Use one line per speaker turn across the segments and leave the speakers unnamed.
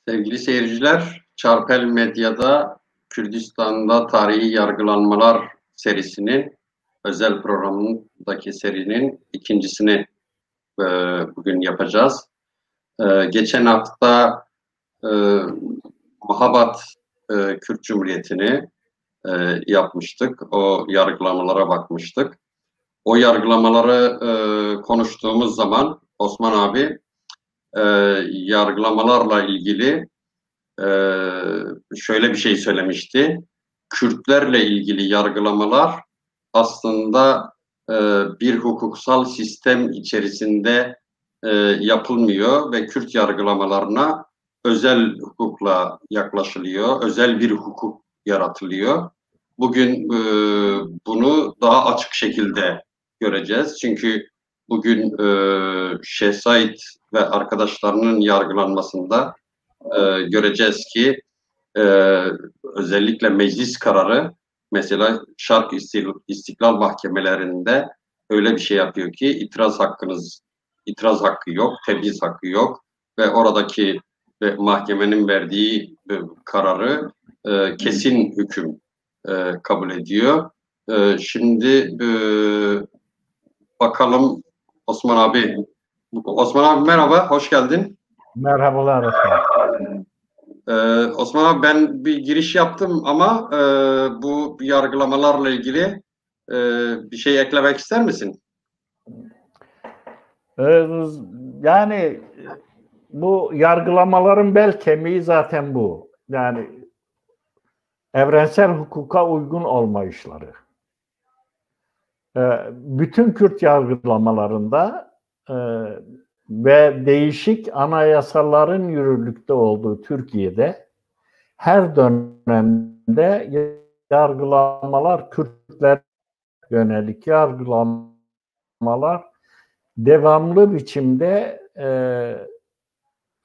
Sevgili seyirciler, Çarpel Medya'da Kürdistan'da tarihi yargılanmalar serisinin özel programındaki serinin ikincisini e, bugün yapacağız. Geçen hafta e, Mahabat Kürt Cumhuriyeti'ni yapmıştık. O yargılamalara bakmıştık. O yargılamaları konuştuğumuz zaman Osman abi yargılamalarla ilgili şöyle bir şey söylemişti. Kürtlerle ilgili yargılamalar aslında bir hukuksal sistem içerisinde yapılmıyor ve Kürt yargılamalarına özel hukukla yaklaşılıyor, özel bir hukuk yaratılıyor. Bugün bunu daha açık şekilde göreceğiz. Çünkü bugün Şeyh Said ve arkadaşlarının yargılanmasında göreceğiz ki e, özellikle meclis kararı mesela Şark İstiklal Mahkemelerinde öyle bir şey yapıyor ki itiraz hakkı yok, tebliğ hakkı yok ve oradaki mahkemenin verdiği kararı kesin hüküm kabul ediyor. Şimdi bakalım Osman abi. Osman abi merhaba, hoş geldin.
Merhabalar Osman.
Osman abi ben bir giriş yaptım ama bu yargılamalarla ilgili bir şey eklemek ister misin?
Yani bu yargılamaların bel kemiği zaten bu. Yani evrensel hukuka uygun olmayışları. Bütün Kürt yargılamalarında ve değişik anayasaların yürürlükte olduğu Türkiye'de her dönemde yargılamalar, Kürtler yönelik yargılamalar devamlı biçimde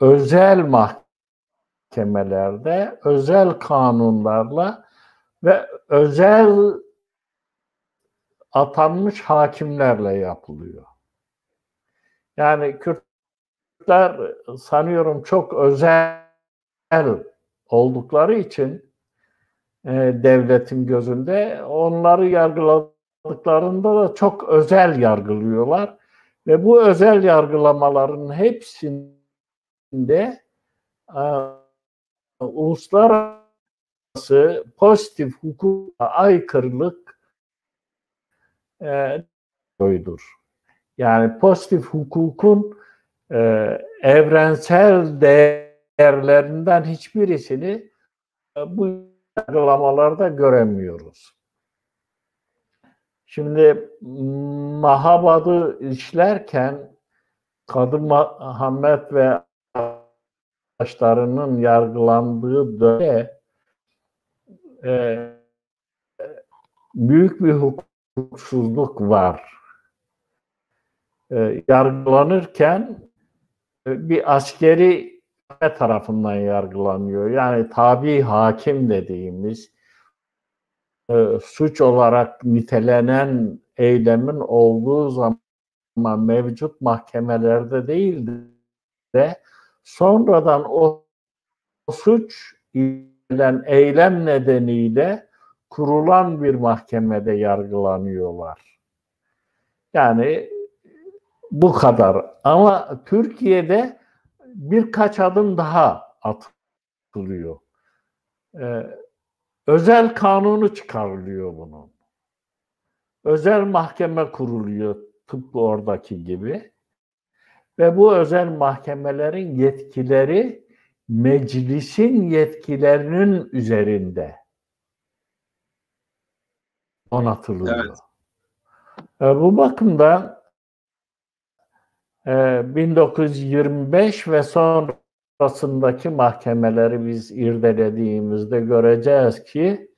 özel mahkemelerde, özel kanunlarla ve özel atanmış hakimlerle yapılıyor. Yani Kürtler sanıyorum çok özel oldukları için devletin gözünde onları yargıladıklarında da çok özel yargılıyorlar. Ve bu özel yargılamaların hepsinde uluslararası pozitif hukuka aykırılık oydur. Yani pozitif hukukun evrensel değerlerinden hiçbirisini bu yargılamalarda göremiyoruz. Şimdi Mahabad'ı işlerken Kadı Muhammed ve arkadaşlarının yargılandığı dönemde büyük bir hukuksuzluk var. Yargılanırken bir askeri tarafından yargılanıyor. Yani tabi hakim dediğimiz suç olarak nitelenen eylemin olduğu zaman mevcut mahkemelerde değil de sonradan o suç edilen eylem nedeniyle kurulan bir mahkemede yargılanıyorlar. Yani bu kadar. Ama Türkiye'de birkaç adım daha atılıyor. Özel kanunu çıkarılıyor bunun. Özel mahkeme kuruluyor tıpkı oradaki gibi. Ve bu özel mahkemelerin yetkileri meclisin yetkilerinin üzerinde donatılıyor. Evet. Bu bakımdan 1925 ve sonrasındaki mahkemeleri biz irdelediğimizde göreceğiz ki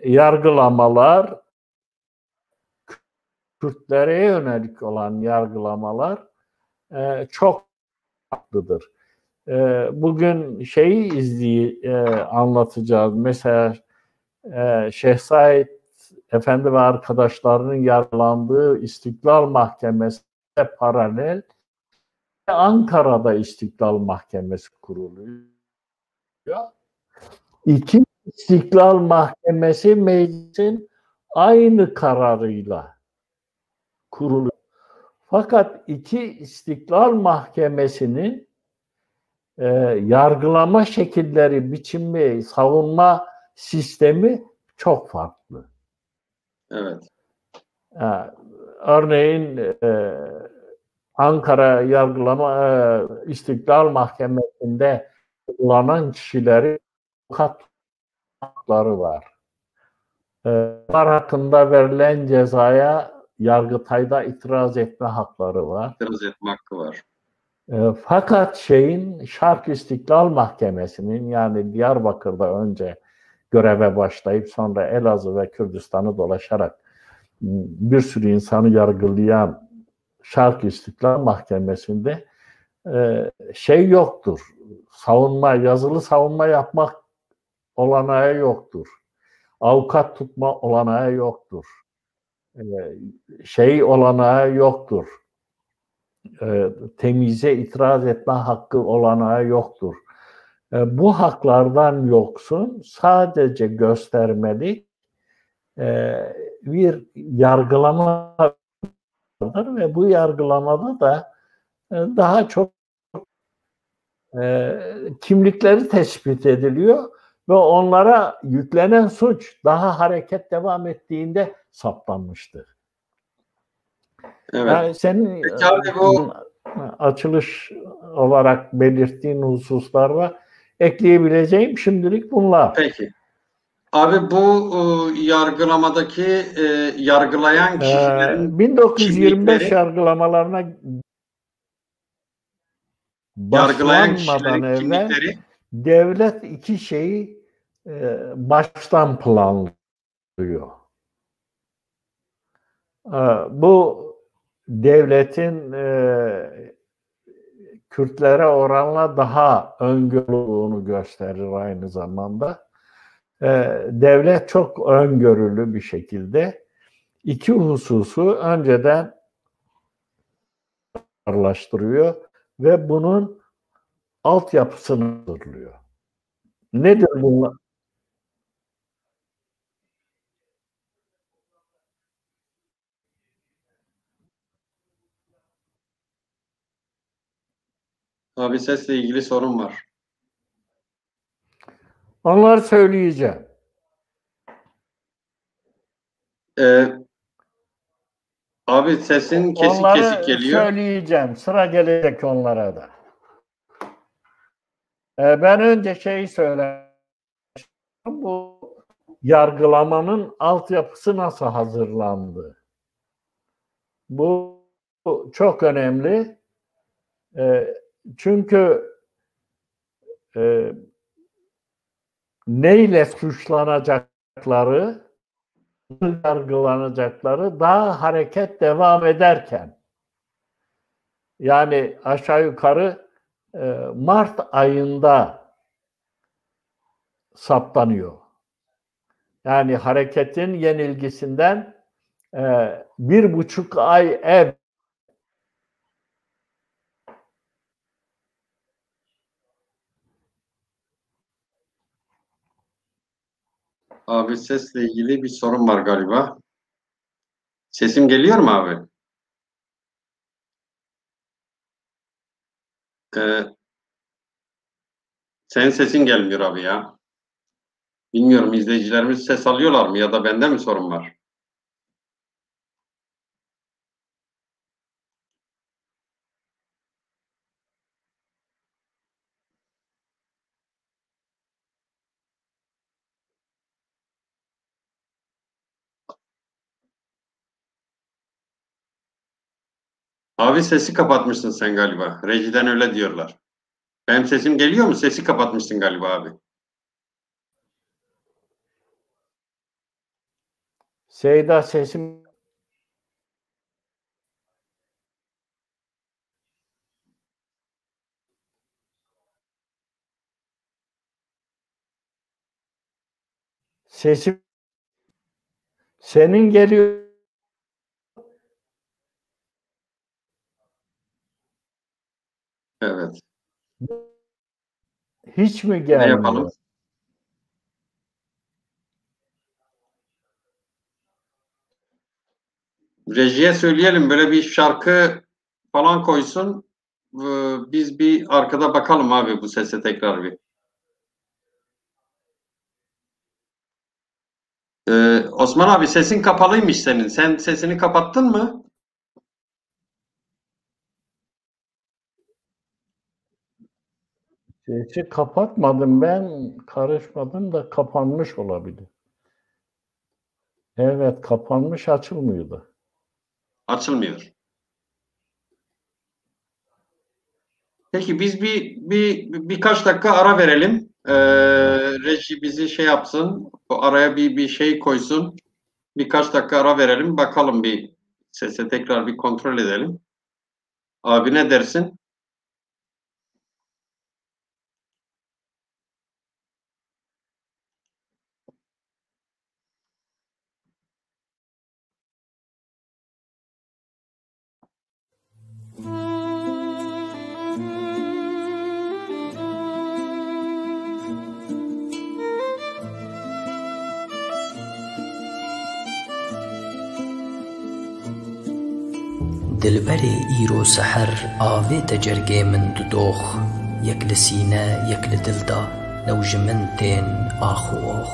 yargılamalar, Kürtlere yönelik olan yargılamalar çok farklıdır. Bugün anlatacağız. Mesela Şeyh Said Efendi ve arkadaşlarının yargılandığı İstiklal Mahkemesi'ne paralel Ankara'da İstiklal Mahkemesi kuruluyor. İki İstiklal Mahkemesi meclisin aynı kararıyla kuruluyor. Fakat iki İstiklal Mahkemesi'nin yargılama şekilleri, biçimi, savunma sistemi çok farklı.
Evet.
Örneğin Ankara İstiklal Mahkemesi'nde kullanan kişilerin avukat hakları var. Bunlar hakkında verilen cezaya Yargıtay'da itiraz etme hakları var.
İtiraz etme hakkı var.
Fakat Şark İstiklal Mahkemesi'nin, yani Diyarbakır'da önce göreve başlayıp sonra Elazığ ve Kürdistan'ı dolaşarak bir sürü insanı yargılayan Şark İstiklal Mahkemesi'nde yoktur. Yazılı savunma yapmak olanağı yoktur. Avukat tutma olanağı yoktur. Olanağı yoktur. Temize itiraz etme hakkı olanağı yoktur. Bu haklardan yoksun, sadece göstermelik bir yargılama vardır ve bu yargılamada da daha çok kimlikleri tespit ediliyor ve onlara yüklenen suç daha hareket devam ettiğinde saptanmıştır.
Evet.
Yani senin
Peki abi, bu
açılış olarak belirttiğin hususlar var. Ekleyebileceğim şimdilik bunlar.
peki. Abi, bu yargılamadaki yargılayan kişilerin
1925
kimlikleri,
yargılamalarına
yargılayan
başlanmadan
kişilerin
evvel
kimlikleri,
devlet iki şeyi baştan planlıyor. Bu devletin Kürtlere oranla daha öngörülü gösterir aynı zamanda. Devlet çok öngörülü bir şekilde iki hususu önceden kararlaştırıyor ve bunun altyapısını hazırlıyor. Nedir bunlar?
abi, sesle ilgili sorun var.
Onları söyleyeceğim.
Abi, sesin kesik kesik
Onları
geliyor.
söyleyeceğim. Sıra gelecek onlara da. Ben önce söyleyeyim. Bu yargılamanın altyapısı nasıl hazırlandı? Bu çok önemli. Çünkü neyle suçlanacakları, yargılanacakları daha hareket devam ederken, yani aşağı yukarı Mart ayında saptanıyor. Yani hareketin yenilgisinden 1,5 ay evvel.
Abi, sesle ilgili bir sorun var galiba. Sesim geliyor mu abi? Senin sesin gelmiyor abi ya. Bilmiyorum, izleyicilerimiz ses alıyorlar mı ya da bende mi sorun var? Abi, sesi kapatmışsın sen galiba. Rejiden öyle diyorlar. Benim sesim geliyor mu? Sesi kapatmışsın galiba abi.
Seyda sesim sesim senin geliyor. .
Evet.
Hiç mi
Ne
gelmiyor?
yapalım? Rejiye söyleyelim böyle bir şarkı falan koysun. Biz bir arkada bakalım abi bu sese tekrar bir. Osman abi sesin kapalıymış senin. Sen sesini kapattın mı?
Sesi kapatmadım ben, karışmadım da kapanmış olabilir. Evet, kapanmış, açılmıyordu.
Açılmıyor. Peki biz birkaç dakika ara verelim. Reji bizi şey yapsın. Bu araya bir şey koysun. Birkaç dakika ara verelim. Bakalım bir sese tekrar bir kontrol edelim. Abi ne dersin?
دلبري ئیرۆ سەحەر ئاوێتە جەرگێ من دودۆخ یەک لە سینە یەک لە دڵدا لەو ژ من تێن ئاخ و ئۆخ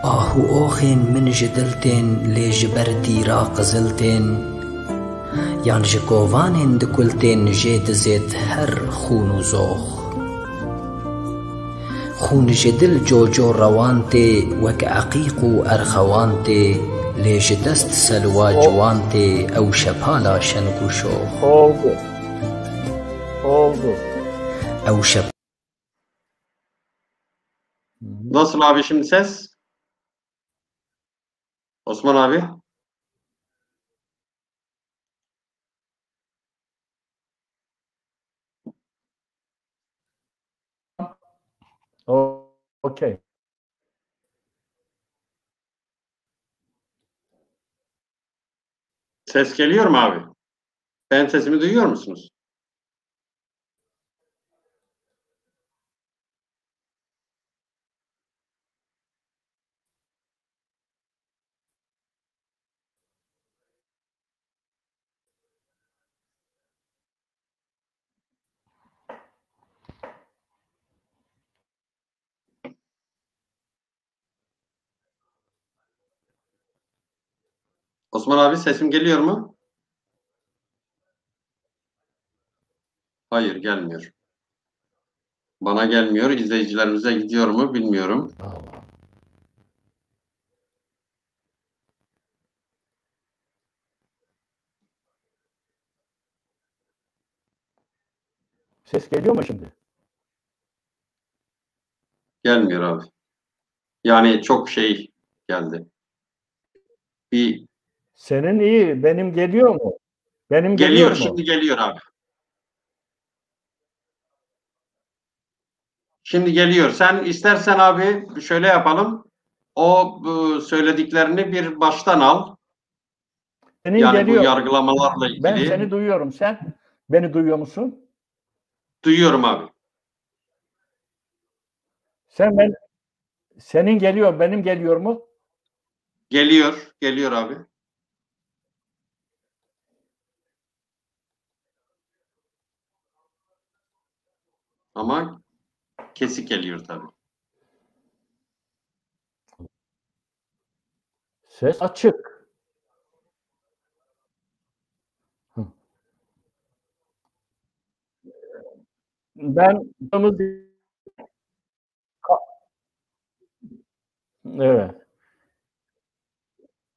ئاහ و ئۆخێن من ji dil tên lê ji ber dîra qizil tên yan ji kovanên dikultên jê dizêt her xûn û zox xûn ji dil coco rewan tê wek eqîq û erxewan tê lê ji dest selwa ciwan tê ew şepala şeng û şox
Oldu. Oldu.
ew şep
Nasıl abi şimdi ses? Osman abi?
Okey.
Ses geliyor mu abi? Ben sesimi duyuyor musunuz? Osman abi sesim geliyor mu? Hayır gelmiyor. Bana gelmiyor. İzleyicilerimize gidiyor mu bilmiyorum.
Allah. Ses geliyor mu şimdi?
Gelmiyor abi. Yani çok şey geldi. Bir
Senin iyi, benim geliyor mu? Benim geliyor
geliyor,
mu?
şimdi geliyor abi. Şimdi geliyor. Sen istersen abi şöyle yapalım. O söylediklerini bir baştan al.
Senin
Yani bu
geliyor.
yargılamalarla
Ben
ilgili.
seni duyuyorum. Sen beni duyuyor musun?
Duyuyorum abi.
Senin geliyor, benim geliyor mu?
Geliyor. Geliyor abi. Ama kesik geliyor tabii.
Ses açık. Hı. Ben evet.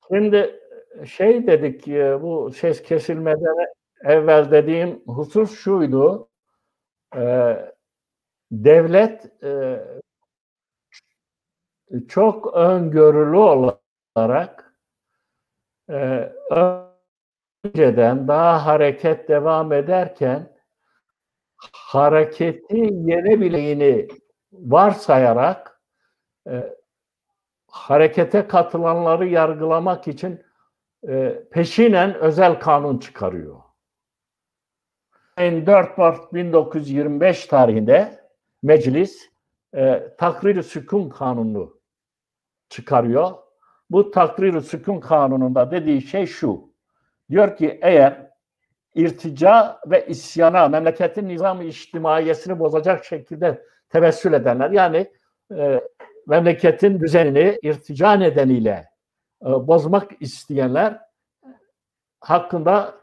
Şimdi şey dedik, bu ses kesilmeden evvel dediğim husus şuydu. Devlet çok öngörülü olarak önceden daha hareket devam ederken hareketi yenebileceğini varsayarak harekete katılanları yargılamak için peşinen özel kanun çıkarıyor. 4 Mart 1925 tarihinde meclis Takrir-i Sükun Kanunu çıkarıyor. Bu Takrir-i Sükun Kanunu'nda dediği şey şu. Diyor ki eğer irtica ve isyana, memleketin nizam-ı içtimaiyesini bozacak şekilde tevessül edenler, yani memleketin düzenini irtica nedeniyle bozmak isteyenler hakkında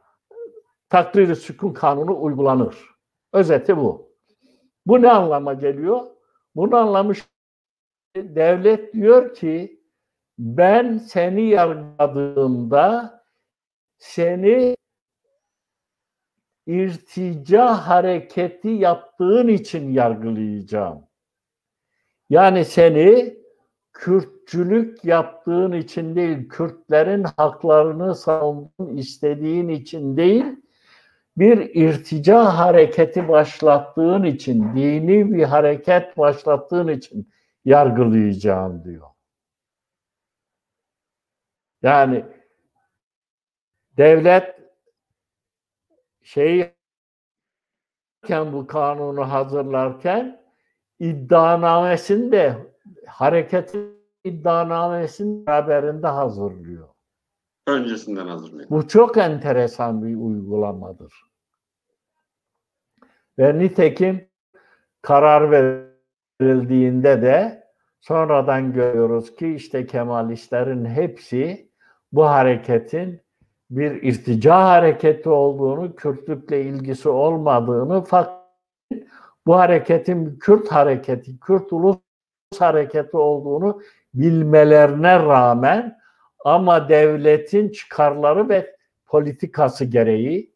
Takrir-i Sükun Kanunu uygulanır. Özeti bu. Bu ne anlama geliyor? Bunu anlamış devlet diyor ki ben seni yargıladığımda seni irtica hareketi yaptığın için yargılayacağım. Yani seni Kürtçülük yaptığın için değil, Kürtlerin haklarını savunduğun istediğin için değil, bir irtica hareketi başlattığın için, dini bir hareket başlattığın için yargılayacağım diyor. Yani devlet bu kanunu hazırlarken iddianamesini de hareketin iddianamesini beraberinde hazırlıyor.
Öncesinden hazırlıyor.
Bu çok enteresan bir uygulamadır. Ve nitekim karar verildiğinde de sonradan görüyoruz ki işte Kemalistlerin hepsi bu hareketin bir irtica hareketi olduğunu, Kürtlükle ilgisi olmadığını, fakat bu hareketin Kürt hareketi, Kürt ulus hareketi olduğunu bilmelerine rağmen ama devletin çıkarları ve politikası gereği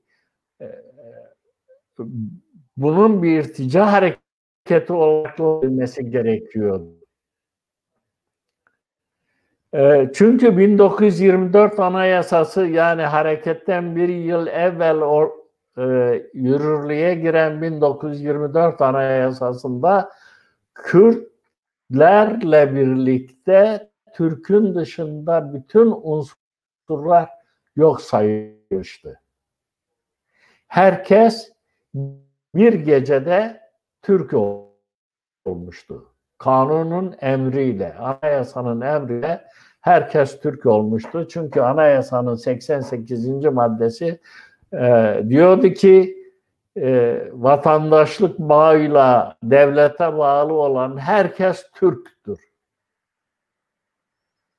bunun bir irtica hareketi olarak olması gerekiyordu. Çünkü 1924 Anayasası, yani hareketten bir yıl evvel yürürlüğe giren 1924 Anayasası'nda Kürtlerle birlikte Türk'ün dışında bütün unsurlar yok sayılmıştı. Herkes bir gecede Türk olmuştu. Kanunun emriyle, anayasanın emriyle herkes Türk olmuştu. Çünkü anayasanın 88. maddesi diyordu ki vatandaşlık bağıyla devlete bağlı olan herkes Türktür.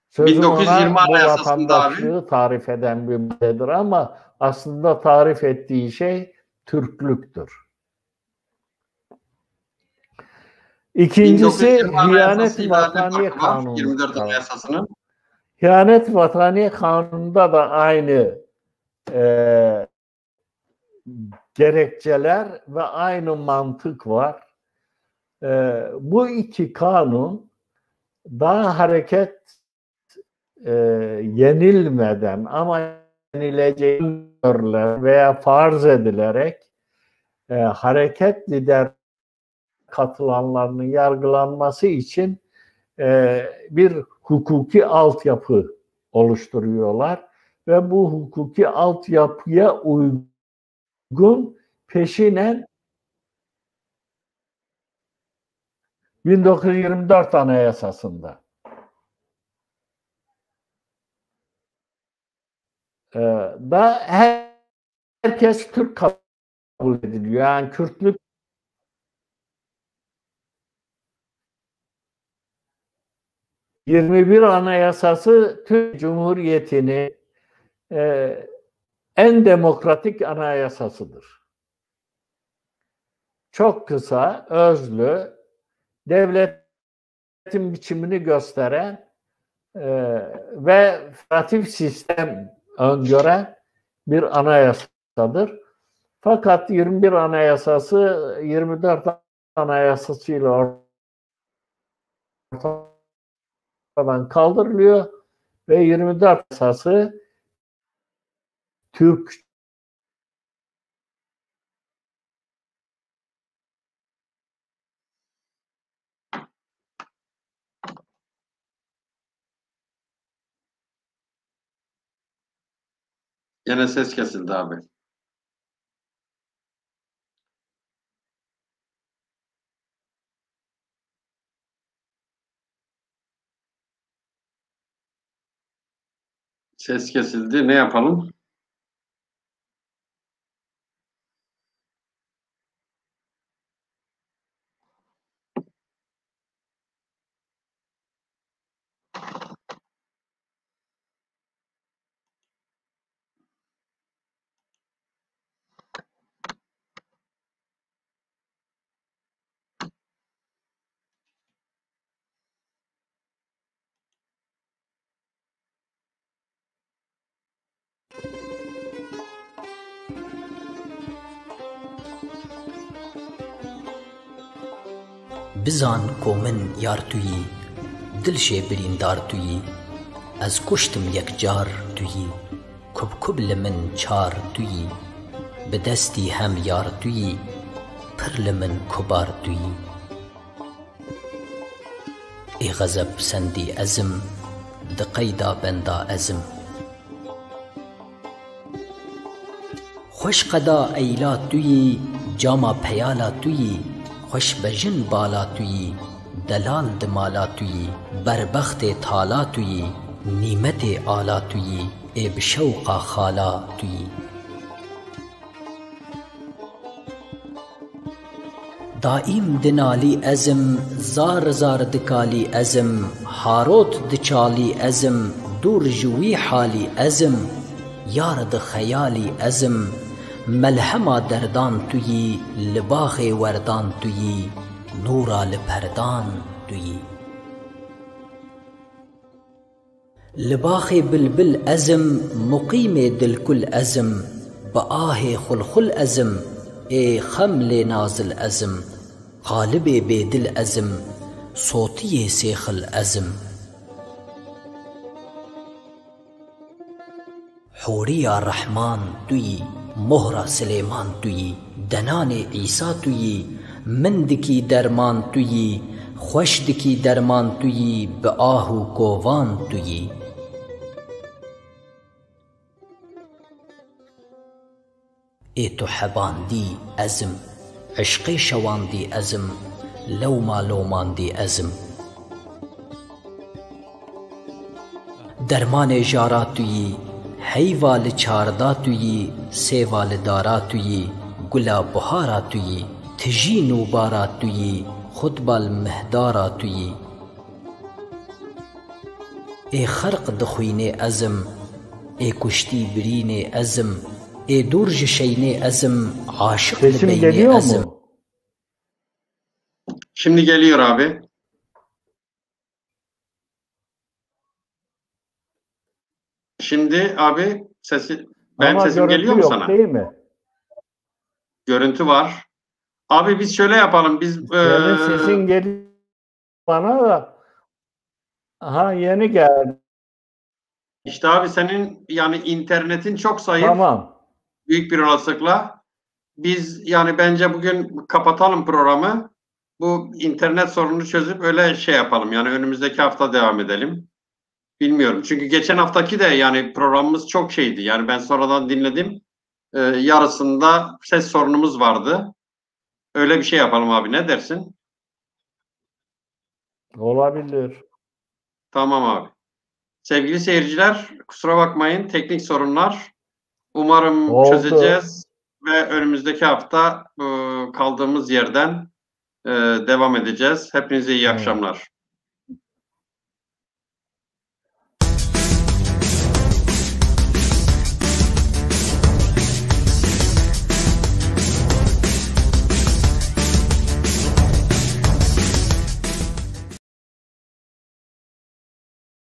Sözüm
1920
ona bu
Anayasası'nda
vatandaşlığı
abi,
tarif eden bir maddedir ama aslında tarif ettiği şey Türklüktür. İkincisi
1920
Hıyanet
Anayasası'yla ne
Vataniye
farkı var?
Kanunu.
24 Anayasası'nın.
Hıyanet Vataniye Kanunu'nda da aynı gerekçeler ve aynı mantık var. Bu iki kanun daha hareket yenilmeden ama yenileceği veya farz edilerek hareket lider katılanlarının yargılanması için bir hukuki altyapı oluşturuyorlar ve bu hukuki altyapıya uygun peşinen 1924 Anayasası'nda da herkes Türk kabul ediliyor. Yani Kürtlük 21 Anayasası Türk Cumhuriyeti'nin en demokratik anayasasıdır. Çok kısa, özlü, devletin biçimini gösteren ve federatif sistem öngören bir anayasadır. Fakat 21 Anayasası 24 Anayasası ile ortadan kaldırılıyor ve 24 Anayasası Türk
Yine ses kesildi abi. Ses kesildi. Ne yapalım?
بزان کو من یار تویی دل شێ بریندار تویی ئەس کوشتم یەکجار تویی کوب کوب لە من چار تویی بەدەستی هەم یار تویی پڕ لە من کوبار تویی ئێ غەزەب سەندی ئەزم دقەیدا بەندا ئەزم خۆش قەدا ئەیلا تویی جاما پەیالا تویی خوش بجن بالا تویی دلال دمالا تویی بربخت تالا تویی نیمت آلا تویی ای بشوقا خالا تویی دائم دنالی ازم زار زار دکالی ازم هاروت دچالی ازم دور جوی حالی ازم یارد خیالی ازم ملهما دردان تویی لباخ وردان تویی نورا لپردان تویی لباخ بلبل ازم مقیم دلکل ازم بآه خلخل ازم ای خمل نازل ازم قالب بیدل ازم صوتی سیخل ازم حوریا رحمان تویی مهرا سلیمان تویی دنان عیسی تویی مندکی درمان تویی خوشدکی درمان تویی به آهو کووان تویی ای تو حباندی ازم عشقی شواندی ازم لوما لوماندی ازم درمان جارا تویی حیوال چاردا تویی سیوال دارا تویی گلا بهارا تویی تجی نوبارا تویی خطبال مهدارا تویی ای خرق دخوینه ازم ای کشتی برینه ازم ای درج شینه ازم عاشق لبینه ازم.
Şimdi geliyor abi. Şimdi abi sesim geliyor mu sana?
Değil mi?
Görüntü var. Abi biz şöyle yapalım. Biz
senin sesin geliyor bana da. Aha yeni geldi.
İşte abi senin yani internetin çok zayıf.
Tamam.
Büyük bir olasılıkla. Biz yani bence bugün kapatalım programı. Bu internet sorununu çözüp öyle şey yapalım. Yani önümüzdeki hafta devam edelim. Bilmiyorum. Çünkü geçen haftaki de yani programımız çok şeydi. Yani ben sonradan dinledim. Yarısında ses sorunumuz vardı. Öyle bir şey yapalım abi. Ne dersin?
Olabilir.
Tamam abi. Sevgili seyirciler, kusura bakmayın. Teknik sorunlar. Umarım çözeceğiz ve önümüzdeki hafta kaldığımız yerden devam edeceğiz. Hepinize iyi akşamlar.